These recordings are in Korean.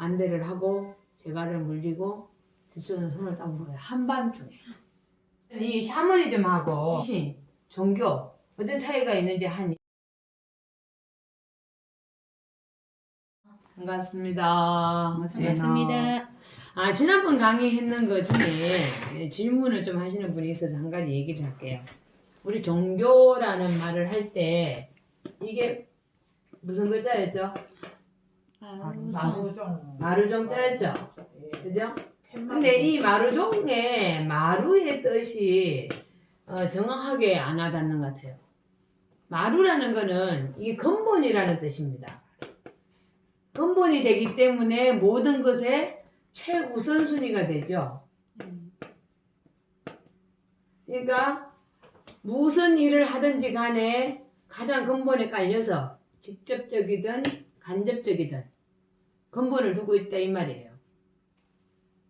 안대를 하고 재갈을 물리고 스스로는 손을 딱 물어요. 한밤중에. 이 샤머니즘하고 미신, 종교 어떤 차이가 있는지 반갑습니다. 반갑습니다. 지난번 강의했는 것 중에 질문을 좀 하시는 분이 있어서 한 가지 얘기를 할게요. 우리 종교라는 말을 할 때 이게 무슨 글자였죠? 마루종자였죠? 그죠? 근데 이 마루종에 마루의 뜻이 정확하게 안 와닿는 것 같아요. 마루라는 거는 이게 근본이라는 뜻입니다. 근본이 되기 때문에 모든 것의 최우선순위가 되죠. 그러니까 무슨 일을 하든지 간에 가장 근본에 깔려서 직접적이든 간접적이든 근본을 두고 있다 이 말이에요.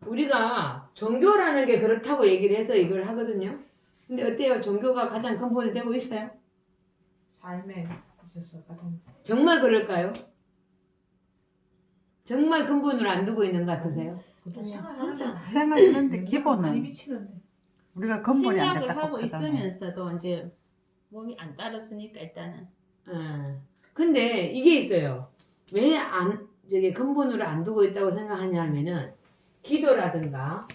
우리가 종교라는 게 그렇다고 얘기를 해서 이걸 하거든요. 근데 어때요? 종교가 가장 근본이 되고 있어요? 삶에 있어서 가장 정말 그럴까요? 정말 근본을 안 두고 있는 것 같으세요? 항상 생활하는데 기본은 미치는데 우리가 근본이 안 생각을 됐다고 하고 하잖아요. 있으면서도 이제 몸이 안 따라주니까 일단은 근데 이게 있어요. 왜 저기 근본으로 안 두고 있다고 생각하냐 하면은 기도라든가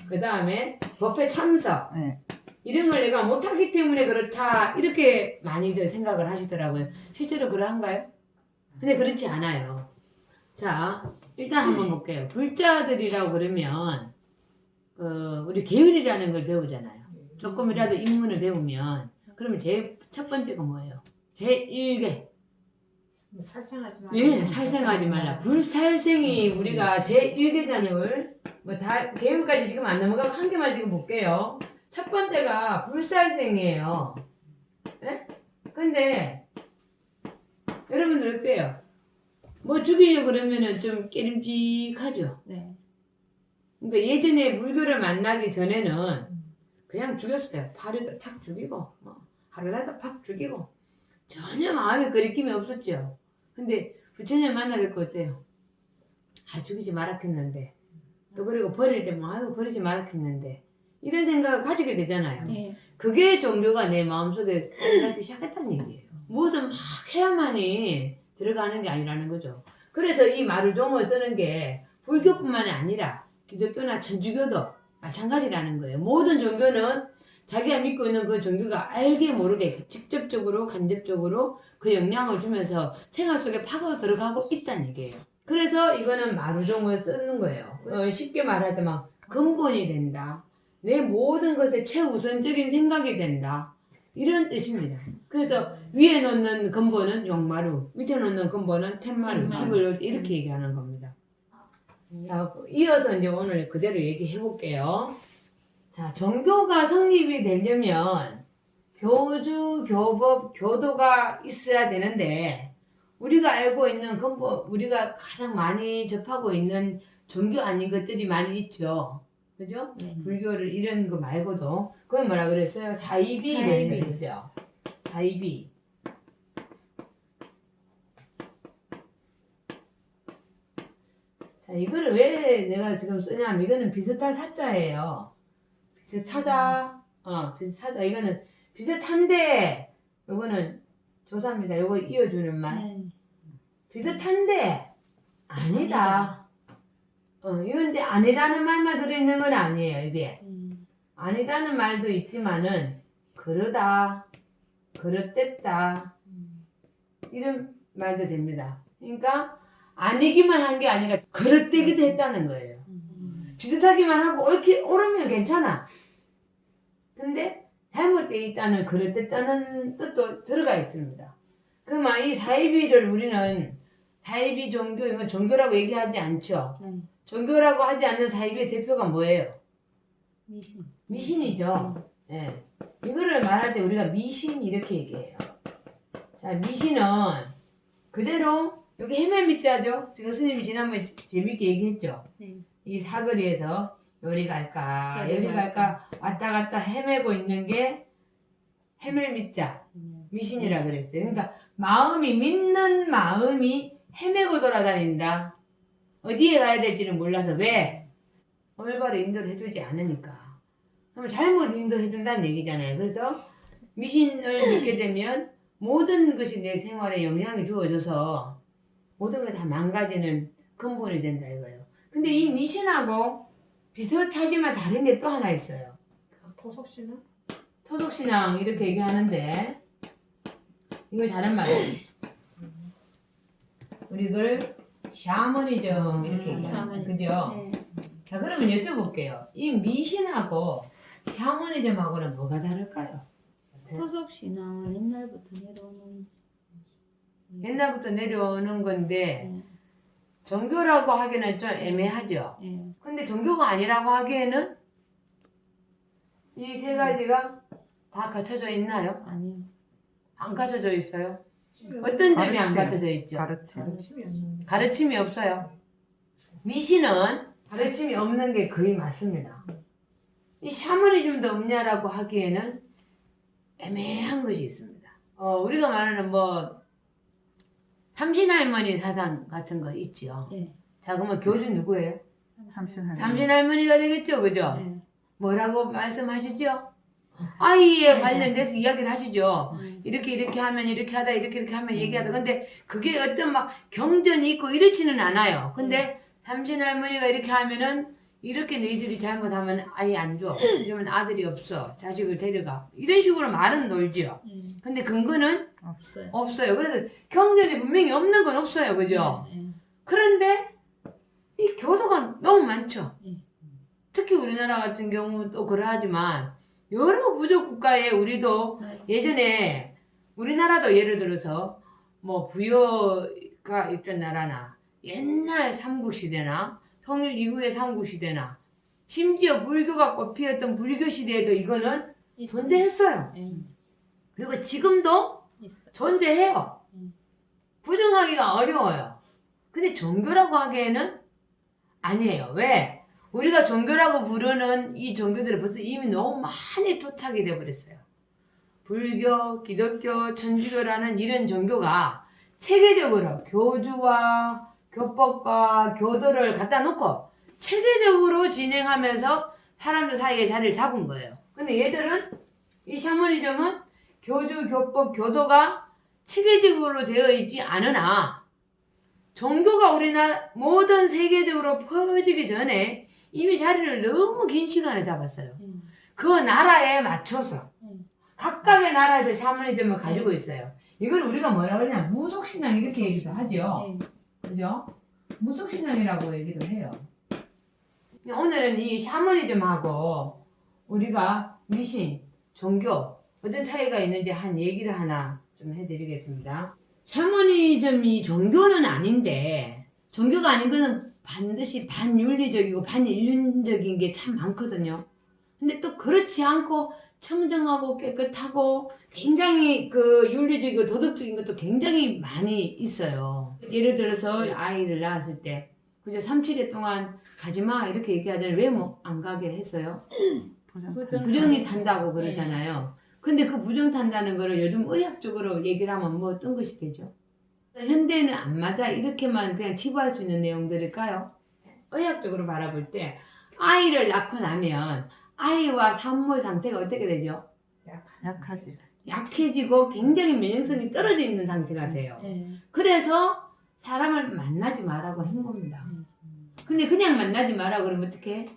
그 다음에 법회 참석 네. 이런 걸 내가 못하기 때문에 그렇다 이렇게 많이들 생각을 하시더라고요. 실제로 그러한가요? 근데 그렇지 않아요. 자, 일단 한번 볼게요. 불자들이라고 그러면 우리 계율이라는 걸 배우잖아요. 조금이라도 인문을 배우면 그러면 제일 첫 번째가 뭐예요? 제1계. 살생하지 말라. 예, 살생하지 말라. 불살생이 우리가 제1계자녀를 뭐 다 계율까지 지금 안 넘어가고 한 개만 지금 볼게요. 첫 번째가 불살생이에요. 예? 근데 여러분들 어때요? 뭐 죽이려고 그러면은 좀 깨림직하죠. 네. 그러니까 예전에 불교를 만나기 전에는 그냥 죽였어요. 팔에다 탁 죽이고 하루라도 팍 죽이고 전혀 마음에 거리낌이 없었죠. 근데 부처님 만나 뵙고 어때요? 죽이지 말았겠는데 또 그리고 버릴 때 뭐 버리지 말았겠는데 이런 생각을 가지게 되잖아요. 네. 그게 종교가 내 마음속에 들어가기 시작했다는 얘기예요. 무엇을 막 해야만이 들어가는 게 아니라는 거죠. 그래서 이 말을 종을 쓰는 게 불교뿐만이 아니라 기독교나 천주교도 마찬가지라는 거예요. 모든 종교는 자기가 믿고 있는 그 종교가 알게 모르게 직접적으로 간접적으로 그 영향을 주면서 생활 속에 파고 들어가고 있다는 얘기예요. 그래서 이거는 마루종을 쓰는 거예요. 쉽게 말하자면 근본이 된다. 내 모든 것의 최우선적인 생각이 된다. 이런 뜻입니다. 그래서 위에 놓는 근본은 용마루, 밑에 놓는 근본은 텐마루, 집을 놓을 때 이렇게 얘기하는 겁니다. 자, 이어서 이제 오늘 그대로 얘기해 볼게요. 자, 종교가 성립이 되려면 교주, 교법, 교도가 있어야 되는데 우리가 알고 있는 근본, 우리가 가장 많이 접하고 있는 종교 아닌 것들이 많이 있죠. 그죠? 불교를 이런 거 말고도 그건 뭐라 그랬어요? 사이비 그죠? 사이비. 자, 이거를 왜 내가 지금 쓰냐면 이거는 비슷한 사자예요. 비슷하다. 비슷하다. 이거는 비슷한데 요거는 조사입니다. 요거 이어주는 말. 비슷한데 아니다. 이건데 아니다는 말만 들어있는 건 아니에요. 이게 아니다는 말도 있지만은 그러다, 그렇댔다 이런 말도 됩니다. 그러니까 아니기만 한 게 아니라 그렇대기도 했다는 거예요. 비슷하기만 하고 옳으면 괜찮아. 근데 잘못되어 있다는 그렇댔다는 뜻도 들어가 있습니다. 그러면 이 사이비를 우리는 사이비 종교, 이건 종교라고 얘기하지 않죠. 종교라고 하지 않는 사이비의 대표가 뭐예요? 미신이죠. 예. 이거를 말할 때 우리가 미신 이렇게 얘기해요. 자, 미신은 그대로 여기 해멜미자죠. 제가 스님이 지난번에 재밌게 얘기했죠. 이 사거리에서 요리 갈까 요리 갈까 왔다 갔다 헤매고 있는 게 해멜미자 미신이라 그랬어요. 그러니까 믿는 마음이 헤매고 돌아다닌다. 어디에 가야 될지는 몰라서 왜? 올바로 인도를 해주지 않으니까. 그럼 잘못 인도해준다는 얘기잖아요. 그래서 미신을 믿게 되면 모든 것이 내 생활에 영향이 주어져서 모든 게 다 망가지는 근본이 된다 이거예요. 근데 이 미신하고 비슷하지만 다른 게 또 하나 있어요. 토속신은? 토속신앙 이렇게 얘기하는데 이걸 다른 말이에요. 우리 이걸 샤머니즘 이렇게 얘기하죠. 그죠? 네. 자 그러면 여쭤볼게요. 이 미신하고 샤머니즘하고는 뭐가 다를까요? 토속 신앙은 옛날부터 내려오는. 옛날부터 내려오는 건데 네. 종교라고 하기는 좀 애매하죠. 네. 근데 종교가 아니라고 하기에는 이 세 가지가 다 갖춰져 있나요? 아니요. 안 갖춰져 있어요? 어떤 점이 안 갖춰져 있죠? 가르침. 가르침이 없는 가르침이 없어요. 미신은 가르침이 없는 게 거의 맞습니다. 이 샤머니즘도 없냐라고 하기에는 애매한 것이 있습니다. 우리가 말하는 뭐 삼신할머니 사상 같은 거 있죠. 네. 자 그러면 교주 누구예요? 삼신할머니. 삼신할머니가 되겠죠, 그죠? 네. 뭐라고 말씀하시죠? 아이에 네. 관련돼서 이야기를 하시죠. 네. 이렇게 하면 이렇게 하다 이렇게 하면 얘기하다. 근데 그게 어떤 막 경전이 있고 이렇지는 않아요. 근데 삼신할머니가 이렇게 하면은 이렇게 너희들이 잘못하면 아이 안 줘. 이러면 아들이 없어. 자식을 데려가. 이런 식으로 말은 놀죠. 근데 근거는 없어요. 없어요. 그래서 경전이 분명히 없는 건 없어요. 그죠? 네. 그런데 이 교도가 너무 많죠. 네. 특히 우리나라 같은 경우도 그러하지만 여러 부족 국가에 우리도 네. 예전에 우리나라도 예를 들어서 뭐 부여가 있던 나라나 옛날 삼국시대나 통일 이후의 삼국시대나 심지어 불교가 꽃피었던 불교시대에도 이거는 있어요. 존재했어요. 네. 그리고 지금도 있어요. 존재해요. 부정하기가 어려워요. 근데 종교라고 하기에는 아니에요. 왜? 우리가 종교라고 부르는 이 종교들이 벌써 이미 너무 많이 토착이 되어버렸어요. 불교, 기독교, 천주교라는 이런 종교가 체계적으로 교주와 교법과 교도를 갖다 놓고 체계적으로 진행하면서 사람들 사이에 자리를 잡은 거예요. 근데 얘들은 이 샤머니즘은 교주, 교법, 교도가 체계적으로 되어 있지 않으나 종교가 우리나라 모든 세계적으로 퍼지기 전에 이미 자리를 너무 긴 시간에 잡았어요. 그 나라에 맞춰서 각각의 나라에서 샤머니즘을 가지고 있어요. 이걸 우리가 뭐라 그러냐 무속신앙 이렇게 얘기도 하죠. 네. 그죠? 무속신앙이라고 얘기도 해요. 오늘은 이 샤머니즘하고 우리가 미신, 종교 어떤 차이가 있는지 한 얘기를 하나 좀 해드리겠습니다. 샤머니즘이 종교는 아닌데 종교가 아닌 거는 반드시 반윤리적이고 반인륜적인 게 참 많거든요. 근데 또 그렇지 않고 청정하고 깨끗하고 굉장히 그 윤리적이고 도덕적인 것도 굉장히 많이 있어요. 예를 들어서 아이를 낳았을 때 그죠 3-7일 동안 가지마 이렇게 얘기하잖아요. 왜 뭐 안 가게 했어요? 부정이 탄다고 그러잖아요. 근데 그 부정 탄다는 거를 요즘 의학적으로 얘기를 하면 뭐 어떤 것이 되죠? 현대는 안 맞아 이렇게만 그냥 치부할 수 있는 내용들일까요? 의학적으로 바라볼 때 아이를 낳고 나면 아이와 산모의 상태가 어떻게 되죠? 약하지. 약해지고 굉장히 면역성이 떨어져 있는 상태가 돼요. 네. 그래서 사람을 만나지 말라고 한 겁니다. 근데 그냥 만나지 마라 그러면 어떡해?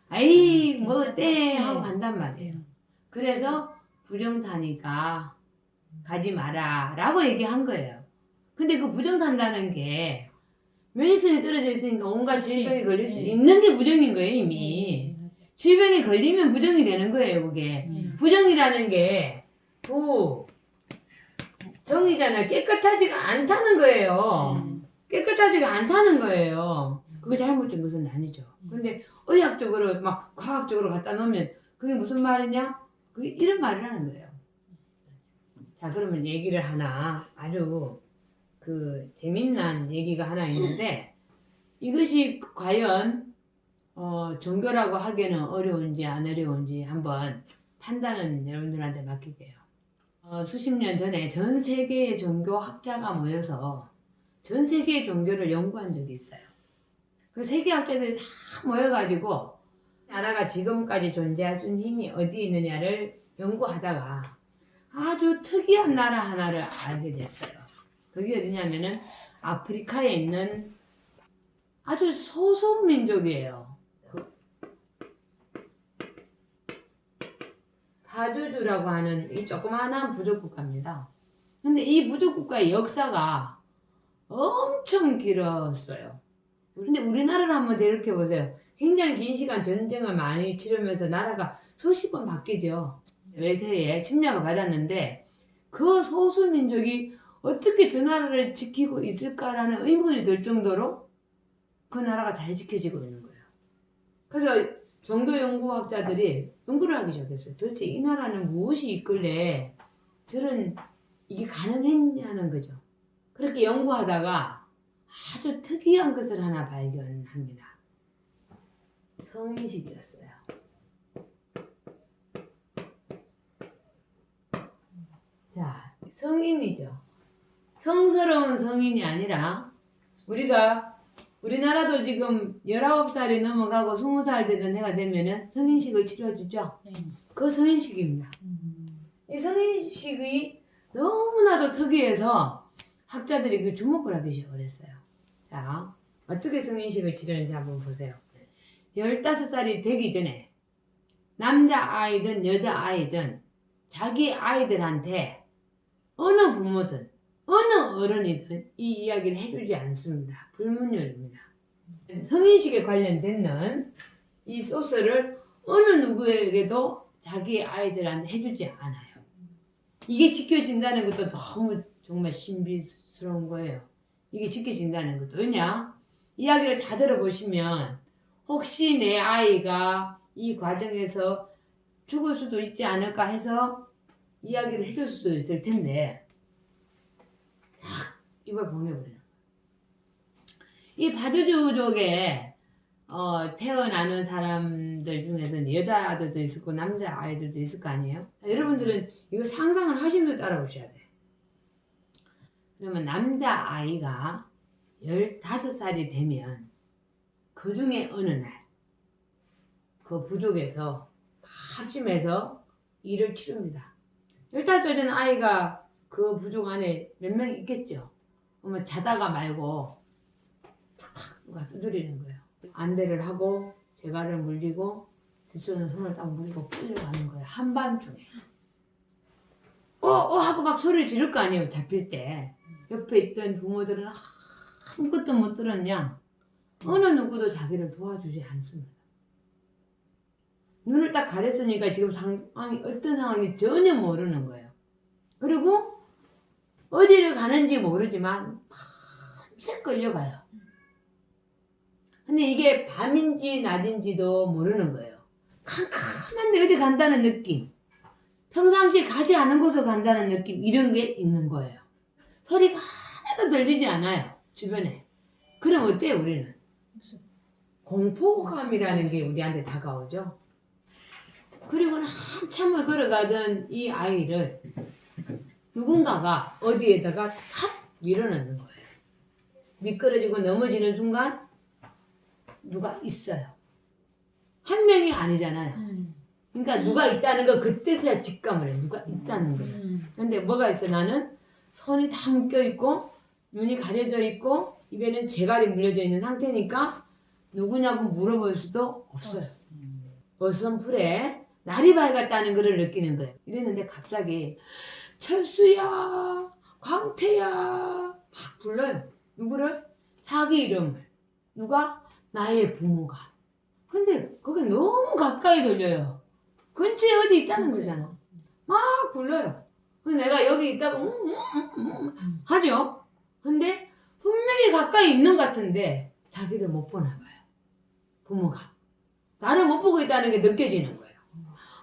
아이 뭐 어때 하고 간단 말이에요. 그래서 부정타니까 가지 마라 라고 얘기한 거예요. 근데 그 부정탄다는 게 면역성이 떨어져 있으니까 온갖 질병이 걸릴 수 있는 게 부정인 거예요 이미. 질병이 걸리면 부정이 되는 거예요 그게. 부정이라는 게 정이잖아요. 깨끗하지가 않다는 거예요. 깨끗하지가 않다는 거예요. 그게 잘못된 것은 아니죠. 근데 의학적으로 막 과학적으로 갖다 놓으면 그게 무슨 말이냐? 그게 이런 말을 하는 거예요. 자 그러면 얘기를 하나 아주 그 재밌는 얘기가 하나 있는데 이것이 과연 종교라고 하기에는 어려운지 안 어려운지 한번 판단은 여러분들한테 맡길게요. 수십 년 전에 전 세계의 종교 학자가 모여서 전 세계의 종교를 연구한 적이 있어요. 그 세계학자들이 다 모여가지고 나라가 지금까지 존재할 수 있는 힘이 어디 있느냐를 연구하다가 아주 특이한 나라 하나를 알게 됐어요. 그게 어디냐면은 아프리카에 있는 아주 소수민족이에요. 바주주라고 하는 이 조그마한 부족국가입니다. 근데 이 부족국가의 역사가 엄청 길었어요. 근데 우리나라를 한번 대입해 보세요. 굉장히 긴 시간 전쟁을 많이 치르면서 나라가 수십 번 바뀌죠. 외세에 침략을 받았는데 그 소수민족이 어떻게 저 나라를 지키고 있을까라는 의문이 들 정도로 그 나라가 잘 지켜지고 있는 거예요. 그래서 종교 연구학자들이 연구를 하기 시작했어요. 도대체 이 나라는 무엇이 있길래 저런 이게 가능했냐는 거죠. 그렇게 연구하다가 아주 특이한 것을 하나 발견합니다. 성인식이었어요. 자, 성인이죠. 성스러운 성인이 아니라 우리나라도 지금 19살이 넘어가고 20살 되던 해가 되면은 성인식을 치러주죠. 그 성인식입니다. 이 성인식이 너무나도 특이해서 학자들이 그 주목을 하기 시작했어요. 자, 어떻게 성인식을 치르는지 한번 보세요. 15살이 되기 전에 남자아이든 여자아이든 자기 아이들한테 어느 부모든 어느 어른이든 이 이야기를 해주지 않습니다. 불문율입니다. 성인식에 관련된 이 소스를 어느 누구에게도 자기 아이들한테 해주지 않아요. 이게 지켜진다는 것도 너무 정말 신비스러운 거예요. 이게 지켜진다는 것도. 왜냐? 이야기를 다 들어보시면 혹시 내 아이가 이 과정에서 죽을 수도 있지 않을까 해서 이야기를 해줄 수도 있을 텐데 딱 입을 보내버려요. 이 바주주족에 태어나는 사람들 중에서는 여자아이들도 있었고 남자아이들도 있을 거 아니에요? 여러분들은 이거 상상을 하시면서 따라오셔야 돼요. 그러면 남자아이가 15살이 되면 그 중에 어느 날 그 부족에서 합심해서 일을 치릅니다. 15살 된 아이가 그 부족 안에 몇 명 있겠죠. 그러면 자다가 말고 탁탁 누가 두드리는 거예요. 안대를 하고 재갈을 물리고 스스로는 손을 딱 물리고 끌려가는 거예요. 한밤중에. 하고 막 소리를 지를 거 아니에요. 잡힐 때. 옆에 있던 부모들은 아무것도 못 들었냐. 어느 누구도 자기를 도와주지 않습니다. 눈을 딱 가렸으니까 지금 상황이 어떤 상황인지 전혀 모르는 거예요. 그리고 어디를 가는지 모르지만 밤새 끌려가요. 근데 이게 밤인지 낮인지도 모르는 거예요. 캄캄한데 어디 간다는 느낌. 평상시에 가지 않은 곳을 간다는 느낌. 이런 게 있는 거예요. 소리가 하나도 들리지 않아요. 주변에. 그럼 어때요 우리는? 공포감이라는 게 우리한테 다가오죠. 그리고 한참을 걸어가던 이 아이를 누군가가 어디에다가 탁 밀어넣는 거예요. 미끄러지고 넘어지는 순간 누가 있어요. 한 명이 아니잖아요. 그러니까 누가 있다는 거 그때서야 직감을 해요. 누가 있다는 거예요. 근데 뭐가 있어? 나는 손이 다 묶여있고 눈이 가려져 있고 입에는 재갈이 물려져 있는 상태니까 누구냐고 물어볼 수도 없어요. 어선풀에 날이 밝았다는 것을 느끼는 거예요. 이랬는데 갑자기 철수야, 광태야 막 불러요. 누구를? 자기 이름을. 누가? 나의 부모가. 근데 그게 너무 가까이 들려요. 근처에 어디 있다는 거잖아. 막 불러요. 그래서 내가 여기 있다가 하죠. 근데 분명히 가까이 있는 것 같은데 자기를 못 보나 봐요. 부모가. 나를 못 보고 있다는 게 느껴지는 거예요.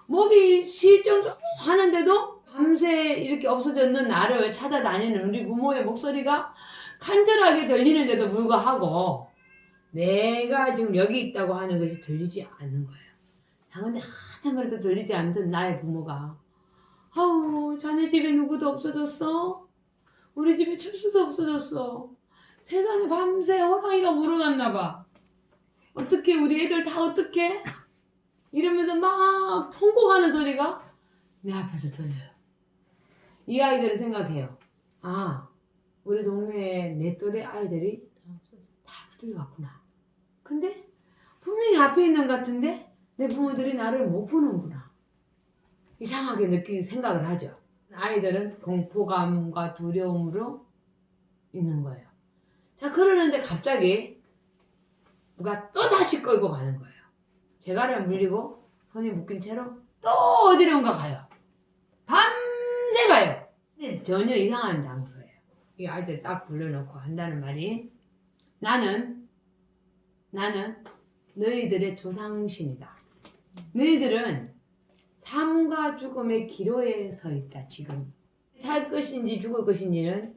목이 쉴 정도 하는데도 밤새 이렇게 없어졌는 나를 찾아다니는 우리 부모의 목소리가 간절하게 들리는데도 불구하고 내가 지금 여기 있다고 하는 것이 들리지 않는 거예요. 근데 한참이라도 들리지 않던 나의 부모가 아우 자네 집에 누구도 없어졌어? 우리 집에 철수도 없어졌어. 세상에 밤새 호랑이가 물어갔나 봐. 어떻게 우리 애들 다 어떻게? 이러면서 막 통곡하는 소리가 내 앞에서 들려요. 이 아이들은 생각해요. 아, 우리 동네에 내 또래 아이들이 다 들려왔구나. 근데 분명히 앞에 있는 것 같은데 내 부모들이 나를 못 보는구나. 이상하게 생각을 하죠. 아이들은 공포감과 두려움으로 있는 거예요. 자, 그러는데 갑자기 누가 또 다시 끌고 가는 거예요. 제가를 물리고 손이 묶인 채로 또 어디론가 가요. 밤새 가요. 근데 전혀 이상한 장소예요. 이 아이들 딱 불러놓고 한다는 말이 나는 너희들의 조상신이다. 너희들은 삶과 죽음의 기로에 서 있다. 지금 살 것인지 죽을 것인지는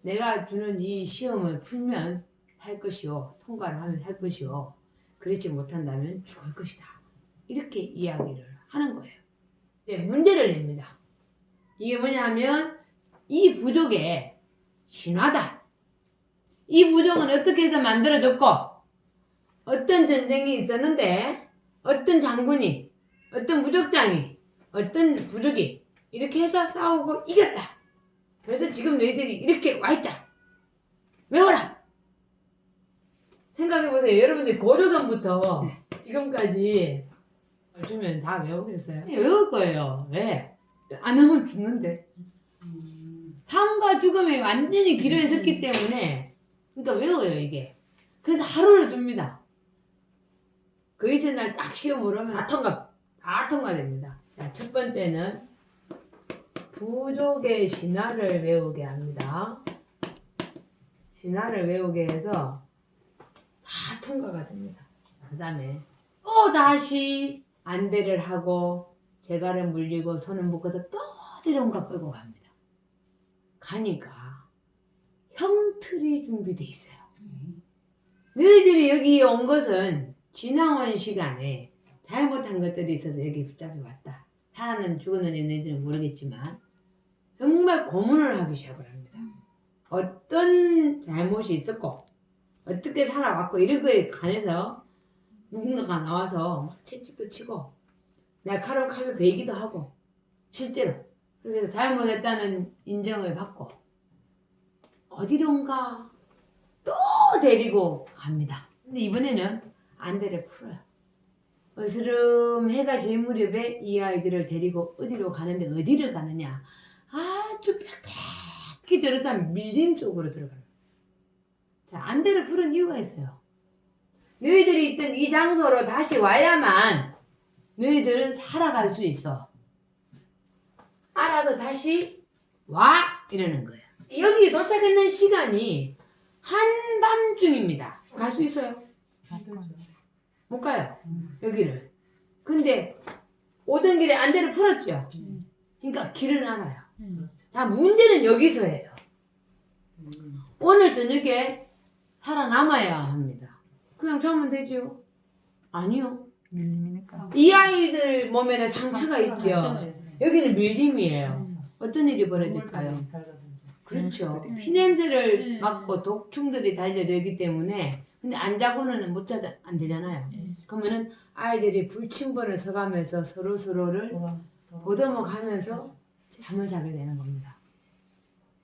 내가 주는 이 시험을 풀면 살 것이요, 통과를 하면 살 것이요, 그렇지 못한다면 죽을 것이다. 이렇게 이야기를 하는 거예요. 네, 문제를 냅니다. 이게 뭐냐면 이 부족의 신화다. 이 부족은 어떻게 해서 만들어졌고 어떤 전쟁이 있었는데 어떤 장군이 어떤 부족장이 어떤 부족이 이렇게 해서 싸우고 이겼다. 그래서 지금 너희들이 이렇게 와있다. 외워라. 생각해보세요. 여러분들 고조선부터 지금까지 주면 다 외우겠어요? 외울 거예요. 왜? 안 하면 죽는데. 삶과 죽음에 완전히 기로에 섰기 때문에 그러니까 외워요 이게. 그래서 하루를 줍니다. 그 이튿날 딱 시험을 하면 다 통과됩니다. 자, 첫 번째는 부족의 신화를 외우게 합니다. 신화를 외우게 해서 다 통과가 됩니다. 그 다음에 또 다시 안대를 하고 제가를 물리고 손을 묶어서 또 어디론가 끌고 갑니다. 가니까 형틀이 준비돼 있어요. 너희들이 여기 온 것은 지나온 시간에 잘못한 것들이 있어서 여기 붙잡혀 왔다. 살았는 죽었는지 너희들은 모르겠지만 정말 고문을 하기 시작을 합니다. 어떤 잘못이 있었고 어떻게 살아왔고 이런 거에 관해서 누군가가 나와서 막 채찍도 치고 날카로운 칼로 베이기도 하고 실제로 그래서 잘못했다는 인정을 받고 어디론가 또 데리고 갑니다. 근데 이번에는 안대를 풀어요. 어스름 해가 질 무렵에 이 아이들을 데리고 어디로 가는데 어디를 가느냐 아주 빽빽히 들어선 밀림 속으로 들어갑니다. 자, 안대를 풀은 이유가 있어요. 너희들이 있던 이 장소로 다시 와야만 너희들은 살아갈 수 있어. 알아서 다시 와! 이러는 거예요. 여기 도착했는 시간이 한밤중입니다. 갈 수 있어요? 못 가요. 여기를. 근데 오던 길에 안대를 풀었죠. 그러니까 길은 알아요. 자, 문제는 여기서예요. 오늘 저녁에 살아남아야 합니다. 그냥 자면 되죠? 아니요. 밀림이니까. 이 아이들 몸에는 상처가 있죠. 여기는 밀림이에요. 어떤 일이 벌어질까요? 그렇죠. 피냄새를 맡고 독충들이 달려들기 때문에 근데 안 자고는 안 되잖아요. 그러면은 아이들이 불침번을 서가면서 서로를 보듬어가면서 잠을 자게 되는 겁니다.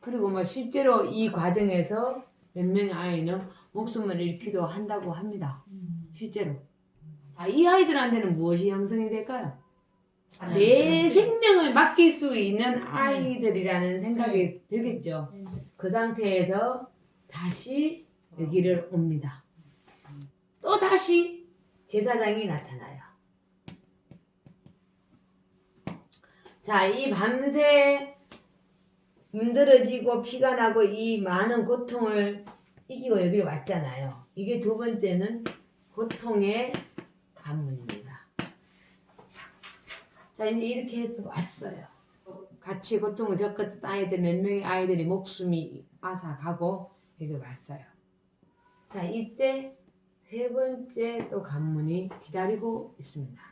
그리고 뭐 실제로 이 과정에서 몇 명의 아이는 목숨을 잃기도 한다고 합니다. 실제로. 자, 이 아이들한테는 무엇이 형성이 될까요? 내 생명을 맡길 수 있는 아이들이라는 생각이 들겠죠. 그 상태에서 다시 여기를 옵니다. 또 다시 제사장이 나타나요. 자, 이 밤새 문드러지고 피가 나고 이 많은 고통을 이기고 여기를 왔잖아요. 이게 두 번째는 고통의 관문입니다. 자, 이제 이렇게 해서 왔어요. 같이 고통을 겪었던 아이들 몇 명의 아이들이 목숨이 앗아가고 여기 왔어요. 자, 이때 세 번째 또 관문이 기다리고 있습니다.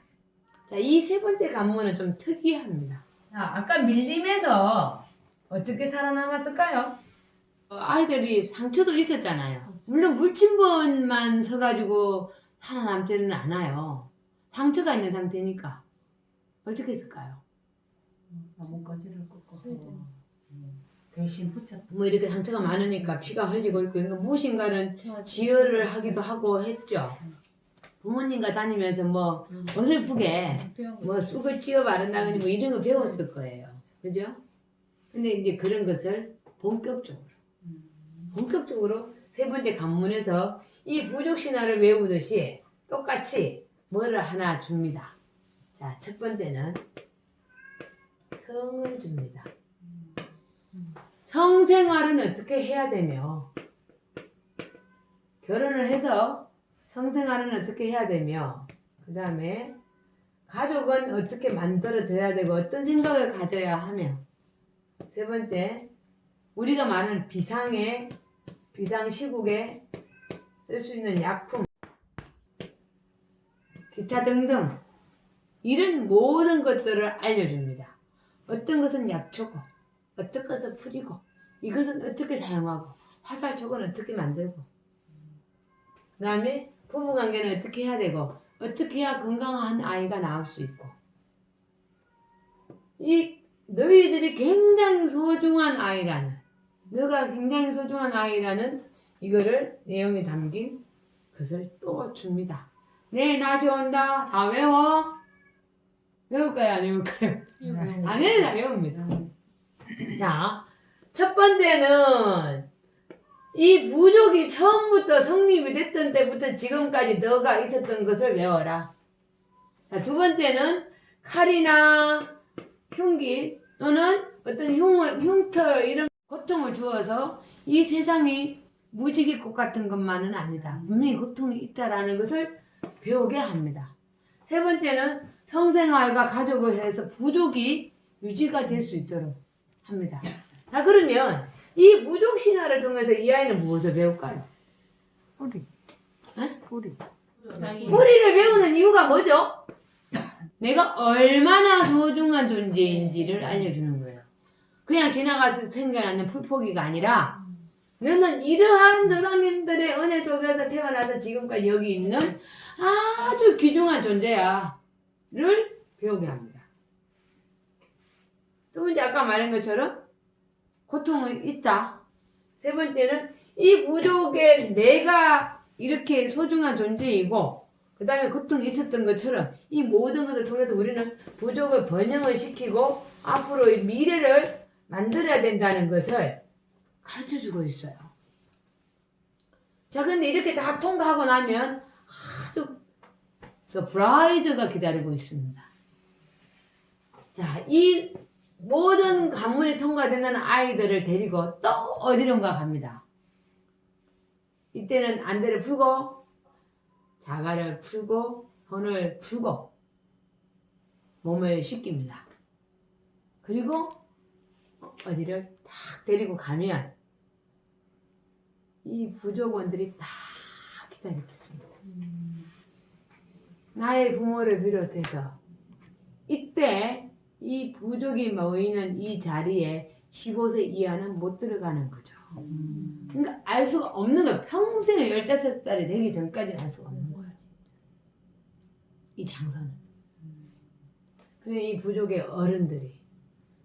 자, 이 세 번째 관문은 좀 특이합니다. 자, 아까 밀림에서 어떻게 살아남았을까요? 아이들이 상처도 있었잖아요. 물론 불침번만 서가지고 살아남지는 않아요. 상처가 있는 상태니까. 어떻게 했을까요? 나뭇가지를 꺾어서 대신 붙였다. 뭐 이렇게 상처가 많으니까 피가 흘리고 있고 그러니까 무엇인가는 지혈을 하기도 하고 했죠. 부모님과 다니면서 뭐 어설프게 뭐 쑥을 찌어 바른다거니 뭐 이런 거 배웠을 거예요. 그죠? 근데 이제 그런 것을 본격적으로 세 번째 관문에서 이 부족 신화를 외우듯이 똑같이 뭐를 하나 줍니다. 자, 첫 번째는 성을 줍니다. 성생활은 어떻게 해야 되며 결혼을 해서 성생활은 어떻게 해야 되며 그 다음에 가족은 어떻게 만들어져야 되고 어떤 생각을 가져야 하며 세 번째 우리가 말하는 비상시국에 쓸 수 있는 약품 기타 등등 이런 모든 것들을 알려줍니다. 어떤 것은 약초고 어떤 것은 풀이고 이것은 어떻게 사용하고 화살촉은 어떻게 만들고 그 다음에 부부관계는 어떻게 해야 되고 어떻게 해야 건강한 아이가 나올 수 있고 이 너희들이 굉장히 소중한 아이라는 너가 굉장히 소중한 아이라는 이거를 내용이 담긴 것을 또 줍니다. 내일 낮이 온다. 다 외워. 외울까요? 안 외울까요? 당연히 다 외웁니다. 자, 첫 번째는 이 부족이 처음부터 성립이 됐던 때부터 지금까지 너가 있었던 것을 외워라. 자, 두 번째는 칼이나 흉기 또는 어떤 흉터 이런 고통을 주어서 이 세상이 무지개 꽃 같은 것만은 아니다. 분명히 고통이 있다라는 것을 배우게 합니다. 세 번째는 성생활과 가족을 해서 부족이 유지가 될 수 있도록 합니다. 자, 그러면 이 부족 신화를 통해서 이 아이는 무엇을 배울까요? 뿌리. 에? 뿌리. 뿌리를 배우는 이유가 뭐죠? 내가 얼마나 소중한 존재인지를 알려주는 거예요. 그냥 지나가서 생겨나는 풀포기가 아니라 너는 이러한 조상님들의 은혜 속에서 태어나서 지금까지 여기 있는 아주 귀중한 존재야 를 배우게 합니다. 두 번째 아까 말한 것처럼 고통은 있다. 세 번째는 이 부족에 내가 이렇게 소중한 존재이고 그 다음에 고통이 있었던 것처럼 이 모든 것을 통해서 우리는 부족을 번영을 시키고 앞으로의 미래를 만들어야 된다는 것을 가르쳐주고 있어요. 자, 근데 이렇게 다 통과하고 나면 아주 서프라이즈가 기다리고 있습니다. 자, 이 모든 관문이 통과되는 아이들을 데리고 또 어디론가 갑니다. 이때는 안대를 풀고 자갈을 풀고 손을 풀고 몸을 씻깁니다. 그리고 어디를 딱 데리고 가면 이 부족원들이 다 기다리고 있습니다. 나의 부모를 비롯해서 이때 이 부족이 모이는 이 자리에 15세 이하는 못 들어가는 거죠. 그러니까 알 수가 없는 거예요. 평생을 15살이 되기 전까지는 알 수가 없는 거예요. 이 장소는. 그래서 이 부족의 어른들이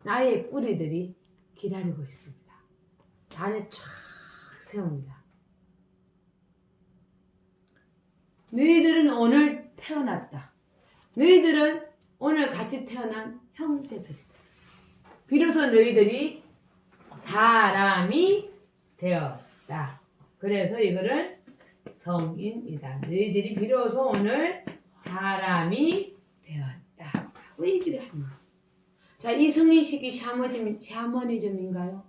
나의 뿌리들이 기다리고 있습니다. 단에 쫙 세웁니다. 너희들은 오늘 태어났다. 너희들은 오늘 같이 태어난 형제들이다. 비로소 너희들이 사람이 되었다. 그래서 이거를 성인이다. 너희들이 비로소 오늘 사람이 되었다. 라고 얘기를 합니다. 자, 이 성인식이 샤머니즘인가요?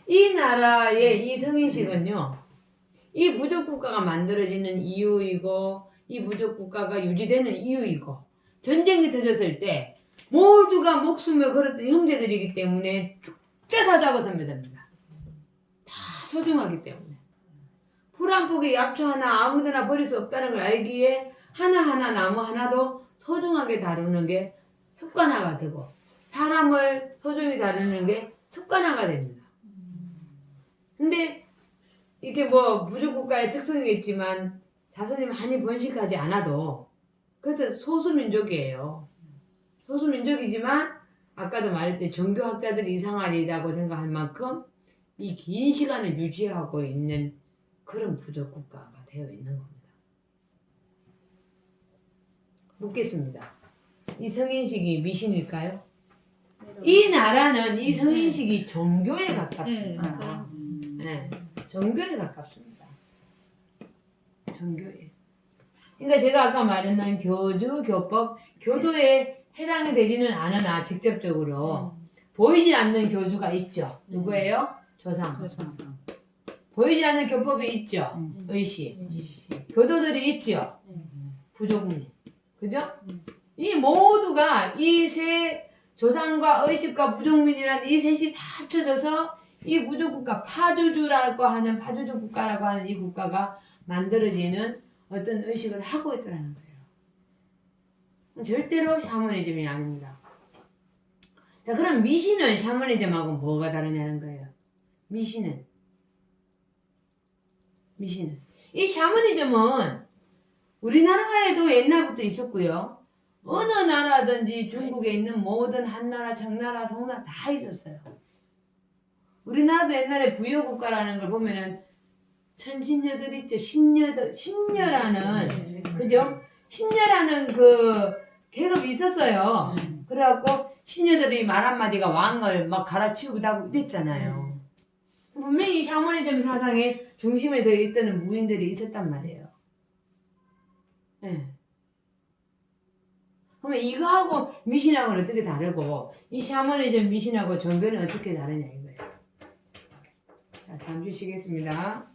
이 나라의 이 성인식은요, 이 부족국가가 만들어지는 이유이고, 이 부족국가가 유지되는 이유이고, 전쟁이 터졌을 때, 모두가 목숨을 걸었던 형제들이기 때문에 축제사자고 선배됩니다. 다 소중하기 때문에. 풀 한 폭의 약초 하나 아무데나 버릴 수 없다는 걸 알기에 하나하나 나무 하나도 소중하게 다루는 게 습관화가 되고, 사람을 소중히 다루는 게 습관화가 됩니다. 근데 이게 뭐 부족국가의 특성이겠지만 자손이 많이 번식하지 않아도 그래서 소수민족이에요. 소수민족이지만 아까도 말했듯이 종교학자들이 이상하리라고 생각할 만큼 이 긴 시간을 유지하고 있는 그런 부족 국가가 되어 있는 겁니다. 묻겠습니다. 이 성인식이 미신일까요? 이 나라는 이 성인식이 종교에 가깝습니다. 네, 종교에 가깝습니다. 종교에. 그러니까 제가 아까 말했던 교주, 교법, 교도에 해당이 되지는 않으나 직접적으로 보이지 않는 교주가 있죠. 누구예요? 조상. 보이지 않는 교법이 있죠. 의식. 교도들이 있죠. 부족민. 그죠? 이 모두가 이 세 조상과 의식과 부족민이라는 이 셋이 다 합쳐져서 이 부족국가 파주주라고 하는 파주주 국가라고 하는 이 국가가 만들어지는 어떤 의식을 하고 있더라는 거예요. 절대로 샤머니즘이 아닙니다. 자, 그럼 미신은 샤머니즘하고 뭐가 다르냐는 거예요. 미신은 이 샤머니즘은 우리나라에도 옛날부터 있었고요. 어느 나라든지 중국에 있는 모든 한나라, 청나라, 송나라 다 있었어요. 우리나라도 옛날에 부여국가라는 걸 보면은 천신녀들 있죠. 신녀라는 그죠? 신녀라는 그 계급이 있었어요. 그래갖고 신녀들이 말 한마디가 왕을 막 갈아치우기도 하고 이랬잖아요. 분명히 샤머니즘 사상의 중심에 들어있던 무인들이 있었단 말이에요. 네. 그러면 이거하고 미신하고는 어떻게 다르고 이 샤머니즘 미신하고 종교는 어떻게 다르냐 이거예요. 자, 잠시 쉬겠습니다.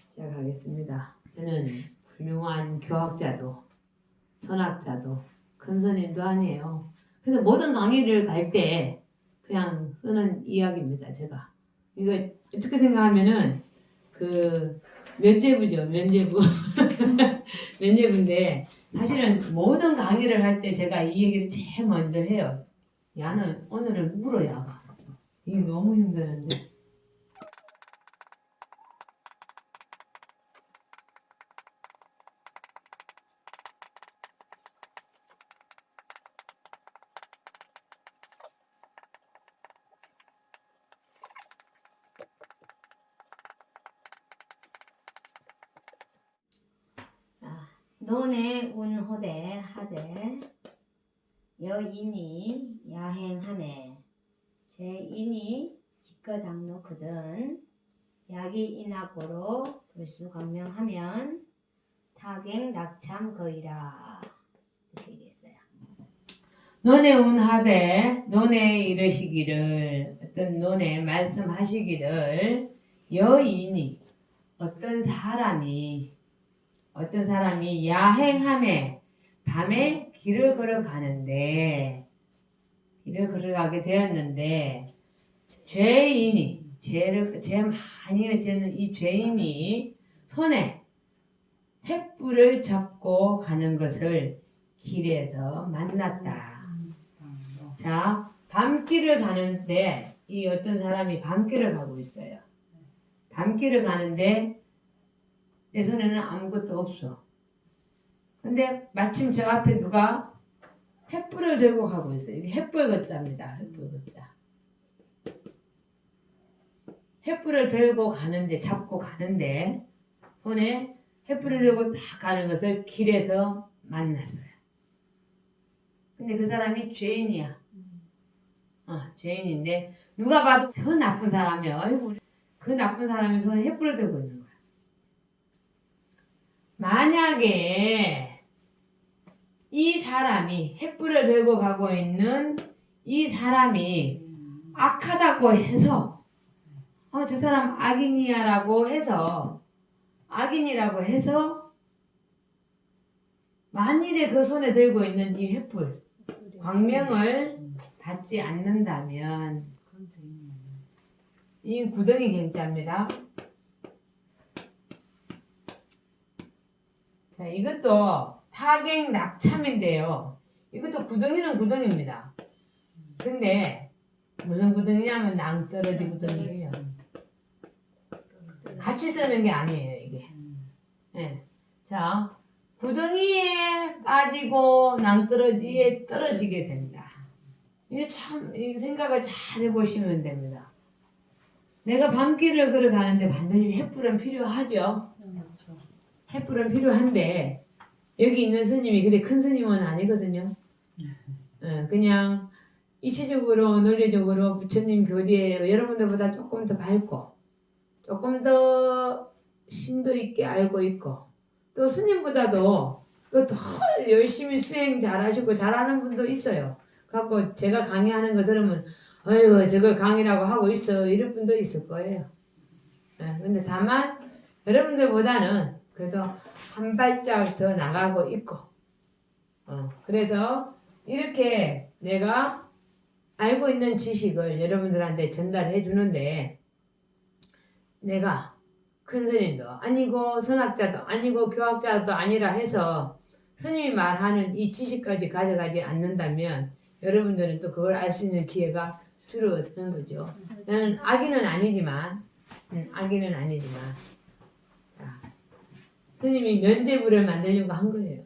시작하겠습니다. 저는 훌륭한 교학자도 선학자도 큰 스님도 아니에요. 그래서 모든 강의를 갈 때 그냥 쓰는 이야기입니다. 제가 이거 어떻게 생각하면은 그 면죄부죠. 면죄부. 면죄부인데 사실은 모든 강의를 할 때 제가 이 얘기를 제일 먼저 해요. 야는 오늘은 울어야 가. 이게 너무 힘드는데. 논에 운호대 하되 여인이 야행하네 죄인이 직거당노크든 약이 인학고로 불수강명하면 타객 낙참 거이라 이렇게 얘기했어요. 논에 운하되 논에 이르시기를 어떤 논에 말씀하시기를 여인이 어떤 사람이 야행함에 밤에 길을 걸어가는데 길을 걸어가게 되었는데 죄 많이 지는 이 죄인이 손에 횃불을 잡고 가는 것을 길에서 만났다. 자, 밤길을 가는데 이 어떤 사람이 밤길을 가고 있어요. 밤길을 가는데 내 손에는 아무것도 없어. 근데 마침 저 앞에 누가 횃불을 들고 가고 있어요. 이게 횃불 거자입니다. 횃불 거자. 횃불을 들고 가는데 잡고 가는데 손에 횃불을 들고 딱 가는 것을 길에서 만났어요. 근데 그 사람이 죄인이야. 죄인인데 누가 봐도 그 나쁜 사람이야. 아이고, 그 나쁜 사람이 손에 횃불을 들고 있는 거야. 만약에 이 사람이 횃불을 들고 가고 있는 이 사람이 악하다고 해서 저 사람 악인이라고 해서 만일에 그 손에 들고 있는 이 횃불 광명을 받지 않는다면 이 구덩이 경자입니다. 자, 이것도 타객 낙참인데요. 이것도 구덩이는 구덩이입니다. 근데 무슨 구덩이냐면 낭떠러지 구덩이에요. 같이 쓰는 게 아니에요, 이게. 예. 자, 구덩이에 빠지고 낭떠러지에 떨어지게 된다. 이게 참, 이 생각을 잘 해보시면 됩니다. 내가 밤길을 걸어가는데 반드시 횃불은 필요하죠. 횃불은 필요한데, 여기 있는 스님이 그리 큰 스님은 아니거든요. 그냥 이치적으로, 논리적으로 부처님 교리에 여러분들보다 조금 더 밝고, 조금 더 심도 있게 알고 있고, 또 스님보다도 또 더 열심히 수행 잘하시고 잘하는 분도 있어요. 갖고 제가 강의하는 거 들으면 어이구 저걸 강의라고 하고 있어 이럴 분도 있을 거예요. 근데 다만 여러분들보다는 그래도 한 발짝 더 나가고 있고 그래서 이렇게 내가 알고 있는 지식을 여러분들한테 전달해 주는데 내가 큰 스님도 아니고 선학자도 아니고 교학자도 아니라 해서 스님이 말하는 이 지식까지 가져가지 않는다면 여러분들은 또 그걸 알 수 있는 기회가 줄어드는 거죠. 나는 악인은 아니지만 자, 스님이 면죄부를 만들려고 한 거예요.